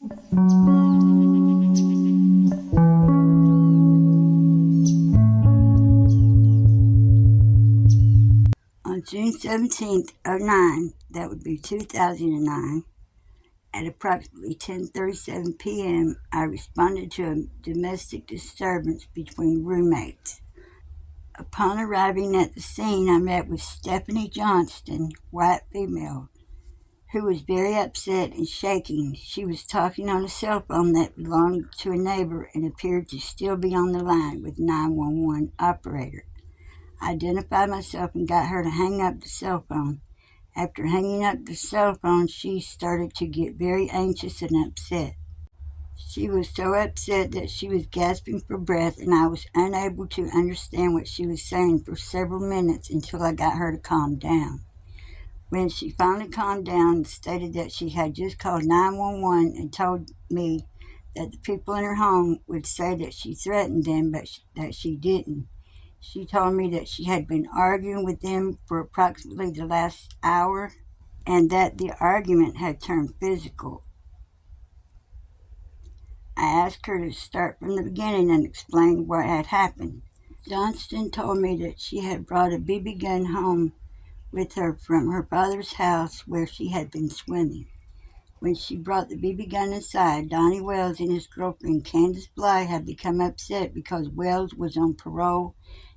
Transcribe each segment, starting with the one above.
On June 17th, 09, that would be 2009, at approximately 10:37 p.m., I responded to a domestic disturbance between roommates. Upon arriving at the scene, I met with Stephanie Johnston, white female, who was very upset and shaking. She was talking on a cell phone that belonged to a neighbor and appeared to still be on the line with 911 operator. I identified myself and got her to hang up the cell phone. After hanging up the cell phone, she started to get very anxious and upset. She was so upset that she was gasping for breath, and I was unable to understand what she was saying for several minutes until I got her to calm down. When she finally calmed down and stated that she had just called 911 and told me that the people in her home would say that she threatened them, but that she didn't. She told me that she had been arguing with them for approximately the last hour and that the argument had turned physical. I asked her to start from the beginning and explain what had happened. Johnston told me that she had brought a BB gun home with her from her father's house where she had been swimming. When she brought the BB gun inside, Donnie Wells and his girlfriend Candace Bly had become upset because Wells was on parole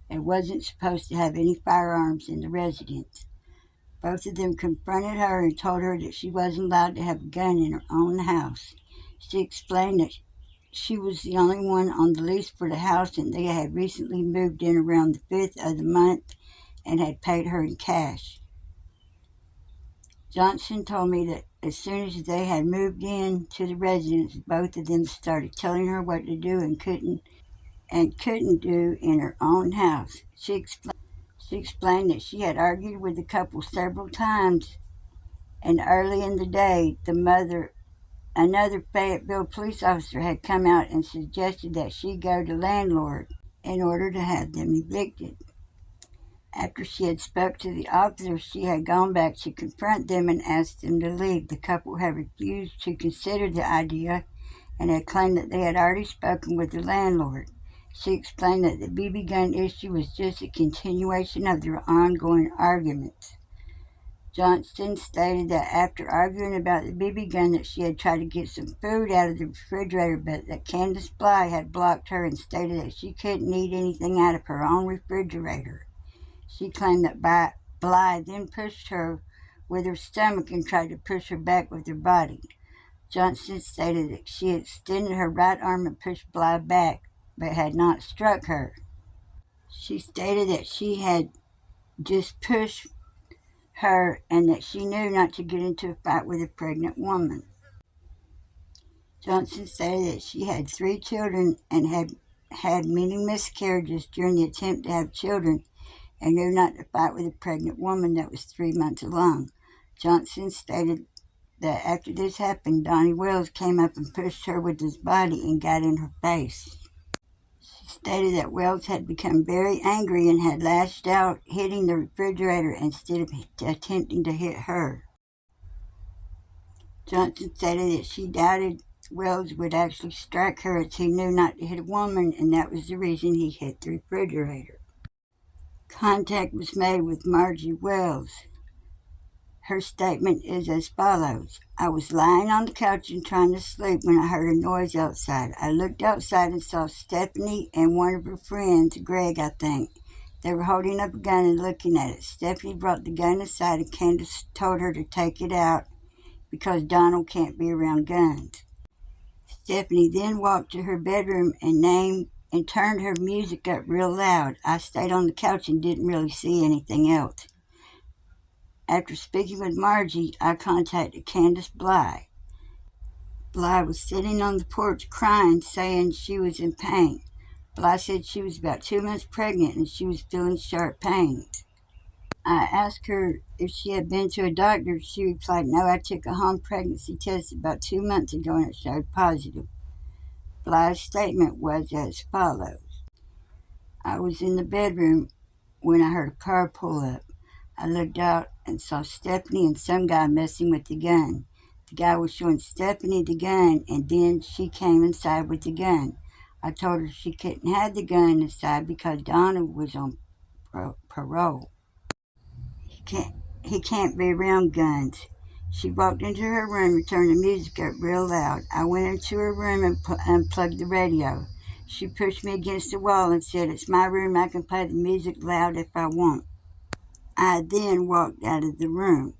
and wasn't supposed to have any firearms in the residence. Both of them confronted her and told her that she wasn't allowed to have a gun in her own house. She explained that she was the only one on the lease for the house and they had recently moved in around the 5th of the month and had paid her in cash. Johnson told me that as soon as they had moved in to the residence, both of them started telling her what to do and couldn't do in her own house. She explained that she had argued with the couple several times, and early in the day, another Fayetteville police officer had come out and suggested that she go to landlord in order to have them evicted. After she had spoke to the officer, she had gone back to confront them and asked them to leave. The couple had refused to consider the idea and had claimed that they had already spoken with the landlord. She explained that the BB gun issue was just a continuation of their ongoing arguments. Johnston stated that after arguing about the BB gun that she had tried to get some food out of the refrigerator, but that Candace Bly had blocked her and stated that she couldn't eat anything out of her own refrigerator. She claimed that Bly then pushed her with her stomach and tried to push her back with her body. Johnston stated that she extended her right arm and pushed Bly back, but had not struck her. She stated that she had just pushed her and that she knew not to get into a fight with a pregnant woman. Johnson stated that she had 3 children and had had many miscarriages during the attempt to have children and knew not to fight with a pregnant woman that was 3 months along. Johnson stated that after this happened, Donnie Wells came up and pushed her with his body and got in her face. She stated that Wells had become very angry and had lashed out, hitting the refrigerator instead of attempting to hit her. Johnson stated that she doubted Wells would actually strike her as he knew not to hit a woman, and that was the reason he hit the refrigerator. Contact was made with Margie Wells. Her statement is as follows. I was lying on the couch and trying to sleep when I heard a noise outside. I looked outside and saw Stephanie and one of her friends, Greg, I think. They were holding up a gun and looking at it. Stephanie brought the gun aside and Candace told her to take it out because Donald can't be around guns. Stephanie then walked to her bedroom and turned her music up real loud. I stayed on the couch and didn't really see anything else. After speaking with Margie, I contacted Candace Bly. Bly was sitting on the porch crying, saying she was in pain. Bly said she was about 2 months pregnant and she was feeling sharp pains. I asked her if she had been to a doctor. She replied, no, I took a home pregnancy test about 2 months ago and it showed positive. Bly's statement was as follows. I was in the bedroom when I heard a car pull up. I looked out and saw Stephanie and some guy messing with the gun. The guy was showing Stephanie the gun, and then she came inside with the gun. I told her she couldn't have the gun inside because Donna was on parole. He can't be around guns. She walked into her room and turned the music up real loud. I went into her room and unplugged the radio. She pushed me against the wall and said, "It's my room. I can play the music loud if I want." I then walked out of the room.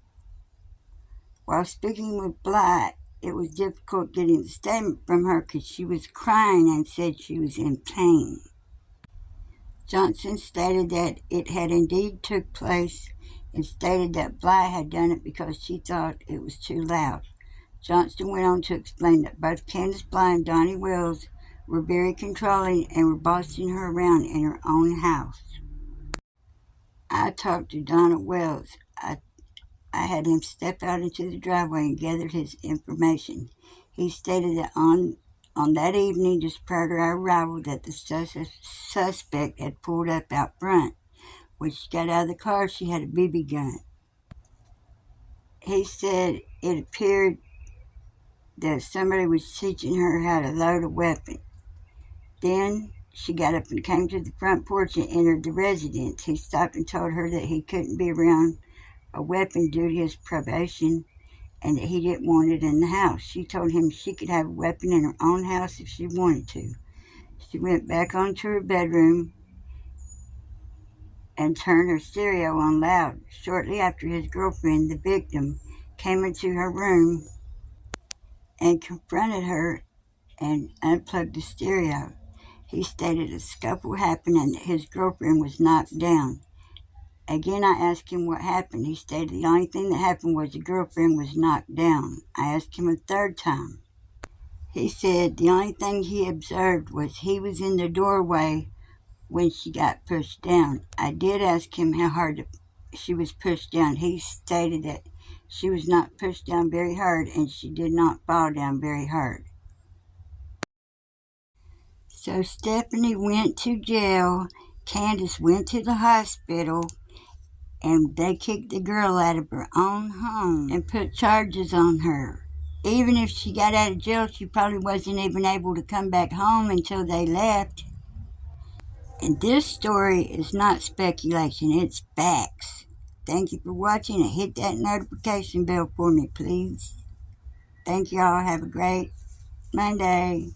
While speaking with Bly, it was difficult getting the statement from her because she was crying and said she was in pain. Johnston stated that it had indeed took place and stated that Bly had done it because she thought it was too loud. Johnston went on to explain that both Candace Bly and Donnie Wells were very controlling and were bossing her around in her own house. I talked to Donnie Wells. I had him step out into the driveway and gathered his information. He stated that on that evening, just prior to our arrival, that the suspect had pulled up out front. When she got out of the car, she had a BB gun. He said it appeared that somebody was teaching her how to load a weapon. Then she got up and came to the front porch and entered the residence. He stopped and told her that he couldn't be around a weapon due to his probation and that he didn't want it in the house. She told him she could have a weapon in her own house if she wanted to. She went back onto her bedroom and turned her stereo on loud. Shortly after, his girlfriend, the victim, came into her room and confronted her and unplugged the stereo. He stated a scuffle happened and that his girlfriend was knocked down. Again, I asked him what happened. He stated the only thing that happened was the girlfriend was knocked down. I asked him a third time. He said the only thing he observed was he was in the doorway when she got pushed down. I did ask him how hard she was pushed down. He stated that she was not pushed down very hard and she did not fall down very hard. So Stephanie went to jail. Candace went to the hospital. And they kicked the girl out of her own home and put charges on her. Even if she got out of jail, she probably wasn't even able to come back home until they left. And this story is not speculation, it's facts. Thank you for watching and hit that notification bell for me, please. Thank y'all. Have a great Monday.